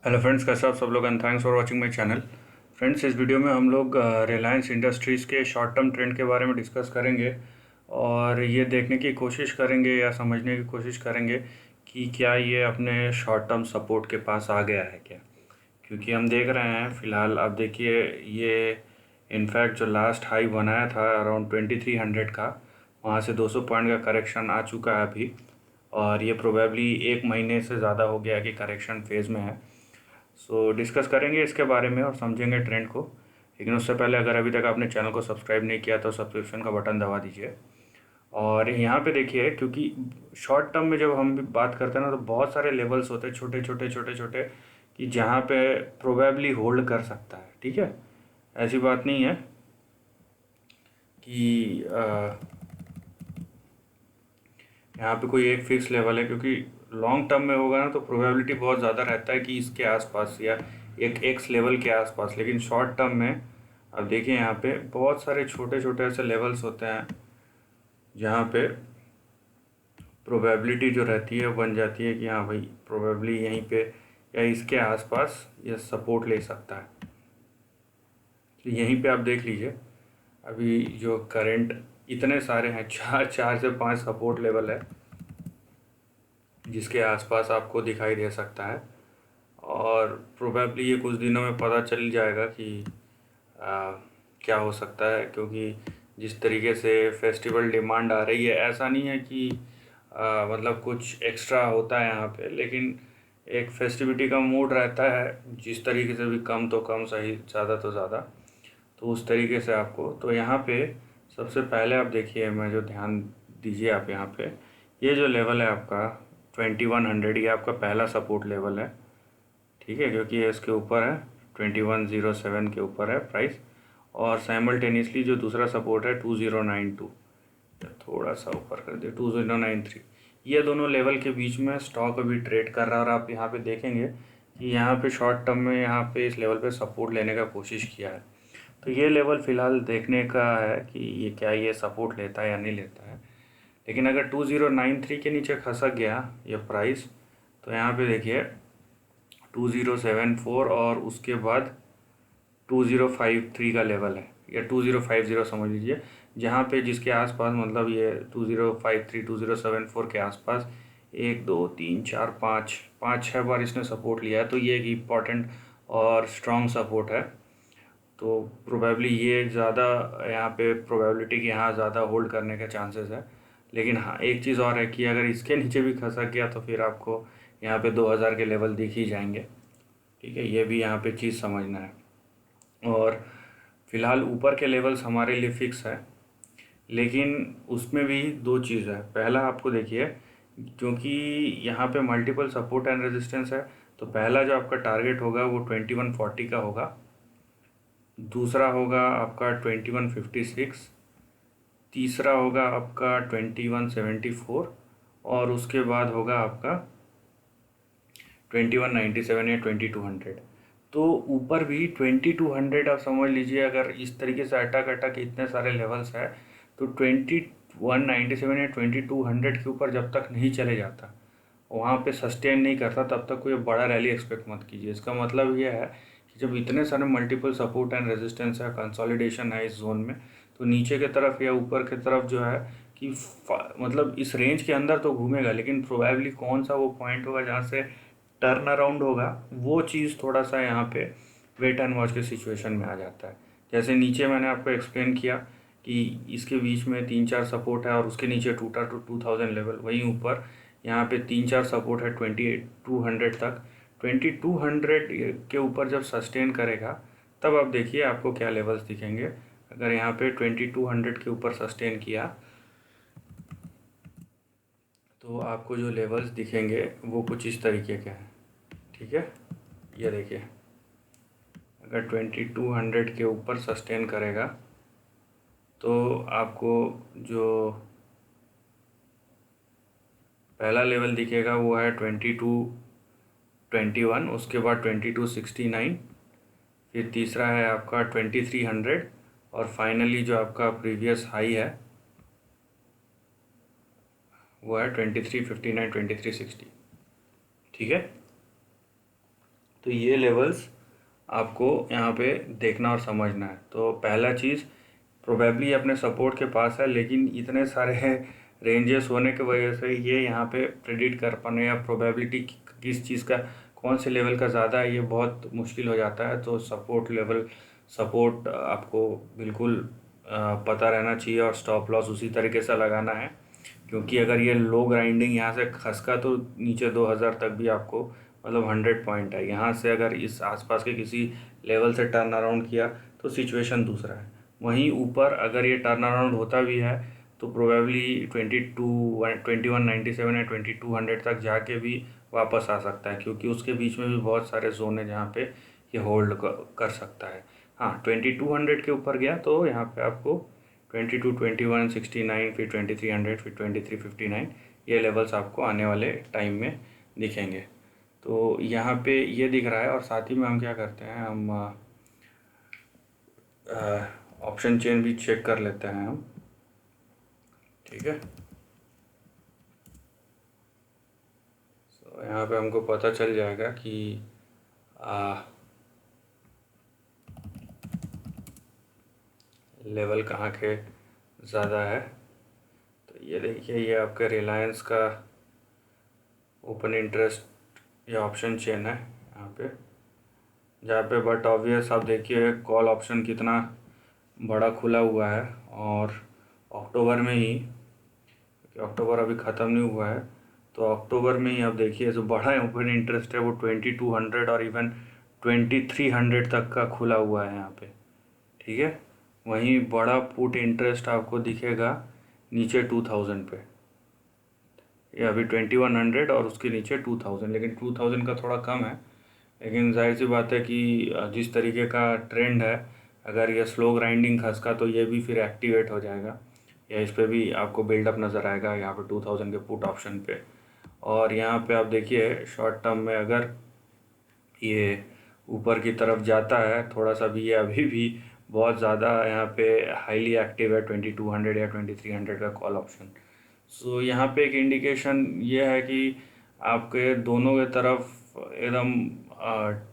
Hello friends, कैसे आप सब लोग and thanks for watching my channel. Friends, इस वीडियो में हम लोग रिलायंस इंडस्ट्रीज़ के शॉर्ट टर्म ट्रेंड के बारे में डिस्कस करेंगे और ये देखने की कोशिश करेंगे या समझने की कोशिश करेंगे कि क्या ये अपने शॉर्ट टर्म सपोर्ट के पास आ गया है क्या। क्योंकि हम देख रहे हैं फ़िलहाल, अब देखिए ये इनफैक्ट जो लास्ट हाई बनाया था अराउंड 2300 का, वहाँ से 200 पॉइंट का करेक्शन आ चुका है अभी। और ये प्रोबेबली एक महीने से ज़्यादा हो गया कि करेक्शन फेज़ में है। सो डिस्कस करेंगे इसके बारे में और समझेंगे ट्रेंड को। लेकिन उससे पहले अगर अभी तक आपने चैनल को सब्सक्राइब नहीं किया तो सब्सक्रिप्शन का बटन दबा दीजिए। और यहाँ पे देखिए, क्योंकि शॉर्ट टर्म में जब हम भी बात करते हैं ना, तो बहुत सारे लेवल्स होते हैं छोटे छोटे छोटे छोटे, कि जहाँ पे प्रोबेबली होल्ड कर सकता है। ठीक है, ऐसी बात नहीं है कि यहाँ पे कोई एक फिक्स लेवल है, क्योंकि लॉन्ग टर्म में होगा ना तो प्रोबेबिलिटी बहुत ज़्यादा रहता है कि इसके आसपास या एक एक्स लेवल के आसपास। लेकिन शॉर्ट टर्म में अब देखिए, यहाँ पे बहुत सारे छोटे छोटे ऐसे लेवल्स होते हैं जहाँ पे प्रोबेबिलिटी जो रहती है वो बन जाती है कि हाँ भाई, प्रोबेबली यहीं पे या इसके आसपास ये सपोर्ट ले सकता है। तो यहीं पे आप देख लीजिए, अभी जो करंट इतने सारे हैं, चार चार से पांच सपोर्ट लेवल है जिसके आसपास आपको दिखाई दे सकता है। और प्रोबेबली ये कुछ दिनों में पता चल जाएगा कि आ, क्या हो सकता है, क्योंकि जिस तरीके से फेस्टिवल डिमांड आ रही है, ऐसा नहीं है कि मतलब कुछ एक्स्ट्रा होता है यहाँ पे, लेकिन एक फेस्टिविटी का मूड रहता है। जिस तरीके से भी कम तो कम सही, ज़्यादा तो ज़्यादा, तो उस तरीके से आपको। तो यहाँ पे सबसे पहले आप देखिए, मैं जो ध्यान दीजिए आप यहाँ पे, ये जो लेवल है आपका 2100, ये आपका पहला सपोर्ट लेवल है। ठीक है, क्योंकि ये इसके ऊपर है, 2107 के ऊपर है प्राइस। और साइमल्टेनियसली जो दूसरा सपोर्ट है 2092, थोड़ा सा ऊपर कर दिया 2093। ये दोनों लेवल के बीच में स्टॉक अभी ट्रेड कर रहा है। और आप यहाँ पे देखेंगे कि यहाँ पे शॉर्ट टर्म में यहाँ पे इस लेवल पे सपोर्ट लेने का कोशिश किया है। तो ये लेवल फ़िलहाल देखने का है कि ये क्या ये सपोर्ट लेता है या नहीं लेता है। लेकिन अगर 2093 के नीचे खसक गया ये प्राइस, तो यहाँ पे देखिए 2074 और उसके बाद 2053 का लेवल है, या 2050 समझ लीजिए, जहाँ पे जिसके आसपास मतलब ये 2053 2074 के आसपास एक दो तीन चार पाँच पाँच छः बार इसने सपोर्ट लिया है। तो ये एक इम्पॉर्टेंट और स्ट्रॉन्ग सपोर्ट है। तो प्रोबेबली ये ज़्यादा, यहाँ पे प्रोबेबिलिटी कि यहाँ ज़्यादा होल्ड करने के चांसेस है। लेकिन हाँ, एक चीज़ और है कि अगर इसके नीचे भी खसक गया तो फिर आपको यहाँ पे 2000 के लेवल दिख ही जाएंगे। ठीक है, ये भी यहाँ पे चीज़ समझना है। और फिलहाल ऊपर के लेवल्स हमारे लिए फिक्स है, लेकिन उसमें भी दो चीज़ है। पहला आपको देखिए, क्योंकि यहाँ पे मल्टीपल सपोर्ट एंड रेजिस्टेंस है, तो पहला जो आपका टारगेट होगा वो 2140 का होगा। दूसरा होगा आपका 2156, तीसरा होगा आपका 2174, और उसके बाद होगा आपका 2197 या 2200। तो ऊपर भी 2200 आप समझ लीजिए, अगर इस तरीके से अटक अटक इतने सारे लेवल्स है, तो 2197 या 2200 के ऊपर जब तक नहीं चले जाता, वहाँ पे सस्टेन नहीं करता, तब तक कोई बड़ा रैली एक्सपेक्ट मत कीजिए। इसका मतलब ये है कि जब इतने सारे मल्टीपल सपोर्ट एंड रेजिस्टेंस है, कंसोलिडेशन है इस जोन में, तो नीचे की तरफ या ऊपर की तरफ जो है कि मतलब इस रेंज के अंदर तो घूमेगा, लेकिन प्रोबेबली कौन सा वो पॉइंट होगा जहाँ से टर्न अराउंड होगा, वो चीज़ थोड़ा सा यहाँ पे वेट एंड वॉच के सिचुएशन में आ जाता है। जैसे नीचे मैंने आपको एक्सप्लेन किया कि इसके बीच में तीन चार सपोर्ट है और उसके नीचे टूटा टू 2000 लेवल, वहीं ऊपर यहाँ पे तीन चार सपोर्ट है 2200 तक। 2200 के ऊपर जब सस्टेन करेगा, तब आप देखिए आपको क्या लेवल्स दिखेंगे। अगर यहाँ पे 2200 के ऊपर सस्टेन किया, तो आपको जो लेवल्स दिखेंगे वो कुछ इस तरीके के हैं। ठीक है, ये देखिए, अगर 2200 के ऊपर सस्टेन करेगा तो आपको जो पहला लेवल दिखेगा वो है 2221, उसके बाद 2269, फिर तीसरा है आपका 2300, और फाइनली जो आपका प्रीवियस हाई है वो है 2359 2360। ठीक है, तो ये लेवल्स आपको यहाँ पे देखना और समझना है। तो पहला चीज़, प्रोबेबली अपने सपोर्ट के पास है, लेकिन इतने सारे रेंजेस होने की वजह से ये यहाँ पे प्रेडिक्ट कर पाने या प्रोबेबिलिटी किस चीज़ का, कौन से लेवल का ज़्यादा है, ये बहुत मुश्किल हो जाता है। तो सपोर्ट आपको बिल्कुल पता रहना चाहिए और स्टॉप लॉस उसी तरीके से लगाना है, क्योंकि अगर ये लो ग्राइंडिंग यहाँ से खसका तो नीचे 2000 तक भी आपको मतलब 100 पॉइंट है। यहाँ से अगर इस आसपास के किसी लेवल से टर्न अराउंड किया तो सिचुएशन दूसरा है। वहीं ऊपर अगर ये टर्न अराउंड होता भी है तो प्रोबेबली 2197 या 2200 तक जाके भी वापस आ सकता है, क्योंकि उसके बीच में भी बहुत सारे जोन है जहाँ पे ये होल्ड कर सकता है। हाँ, 2200 के ऊपर गया तो यहाँ पे आपको 22, 2169, फिर 2300, फिर 2359 ये लेवल्स आपको आने वाले टाइम में दिखेंगे। तो यहाँ पे ये दिख रहा है। और साथ ही में हम क्या करते हैं, हम ऑप्शन चेन भी चेक कर लेते हैं हम, ठीक है। तो यहाँ पे हमको पता चल जाएगा कि लेवल कहाँ के ज़्यादा है। तो ये देखिए, ये आपका रिलायंस का ओपन इंटरेस्ट या ऑप्शन चेन है यहाँ पे, जहाँ पे बट ऑब्वियस आप देखिए कॉल ऑप्शन कितना बड़ा खुला हुआ है। और अक्टूबर में ही, अक्टूबर अभी ख़त्म नहीं हुआ है, तो अक्टूबर में ही आप देखिए जो बड़ा ओपन इंटरेस्ट है वो 2200 और इवन 2300 तक का खुला हुआ है यहाँ पे, ठीक है। वहीं बड़ा पुट इंटरेस्ट आपको दिखेगा नीचे 2000 पे, ये अभी 2100 और उसके नीचे 2000, लेकिन 2000 का थोड़ा कम है। लेकिन जाहिर सी बात है कि जिस तरीके का ट्रेंड है, अगर ये स्लो ग्राइंडिंग खसका तो ये भी फिर एक्टिवेट हो जाएगा, या इस पर भी आपको बिल्डअप नज़र आएगा यहाँ पे 2000 के पुट ऑप्शन पे। और यहाँ पे आप देखिए शॉर्ट टर्म में अगर ये ऊपर की तरफ जाता है थोड़ा सा भी, ये अभी भी बहुत ज़्यादा यहाँ पे हाईली एक्टिव है 2200 या 2300 का कॉल ऑप्शन। सो यहाँ पे एक इंडिकेशन ये है कि आपके दोनों के तरफ एकदम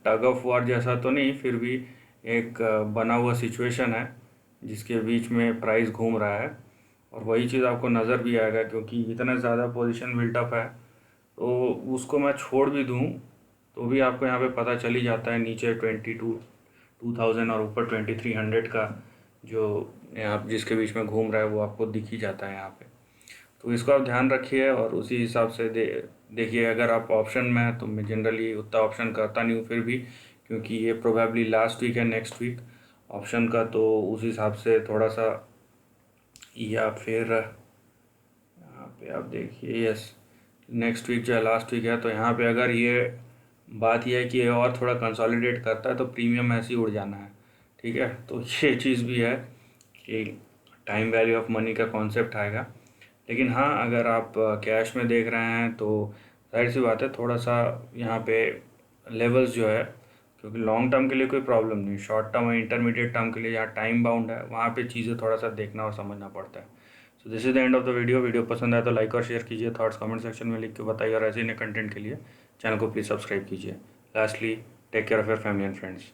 टग ऑफ वार जैसा तो नहीं, फिर भी एक बना हुआ सिचुएशन है जिसके बीच में प्राइस घूम रहा है। और वही चीज़ आपको नज़र भी आएगा, क्योंकि इतना ज़्यादा पोजीशन बिल्टअप है तो उसको मैं छोड़ भी दूँ तो भी आपको यहाँ पे पता चल ही जाता है नीचे 2000 और ऊपर 2300 का जो यहाँ जिसके बीच में घूम रहा है वो आपको दिख ही जाता है यहाँ पे। तो इसको आप ध्यान रखिए और उसी हिसाब से देखिए। अगर आप ऑप्शन में है तो मैं जनरली उतना ऑप्शन करता नहीं हूँ फिर भी, क्योंकि ये प्रोबेबली लास्ट वीक है नेक्स्ट वीक ऑप्शन का, तो उस हिसाब से थोड़ा सा। या फिर यहाँ पे आप देखिए, यस नेक्स्ट वीक जो लास्ट वीक है, तो यहाँ पे अगर ये बात यह है कि ये और थोड़ा कंसोलिडेट करता है तो प्रीमियम ऐसे ही उड़ जाना है, ठीक है। तो ये चीज़ भी है कि टाइम वैल्यू ऑफ मनी का कॉन्सेप्ट आएगा। लेकिन हाँ, अगर आप कैश में देख रहे हैं तो जाहिर सी बात है थोड़ा सा यहाँ पे लेवल्स जो है, क्योंकि लॉन्ग टर्म के लिए कोई प्रॉब्लम नहीं, शॉर्ट टर्म और इंटरमीडिएट टर्म के लिए जहाँ टाइम बाउंड है वहाँ पे चीज़ें थोड़ा सा देखना और समझना पड़ता है। So this is the end of the video पसंद आया तो लाइक और शेयर कीजिए, थॉट्स कमेंट सेक्शन में लिख के बताइए, और ऐसे ही नए कंटेंट के लिए चैनल को प्लीज़ सब्सक्राइब कीजिए। Lastly, take care of your family and friends.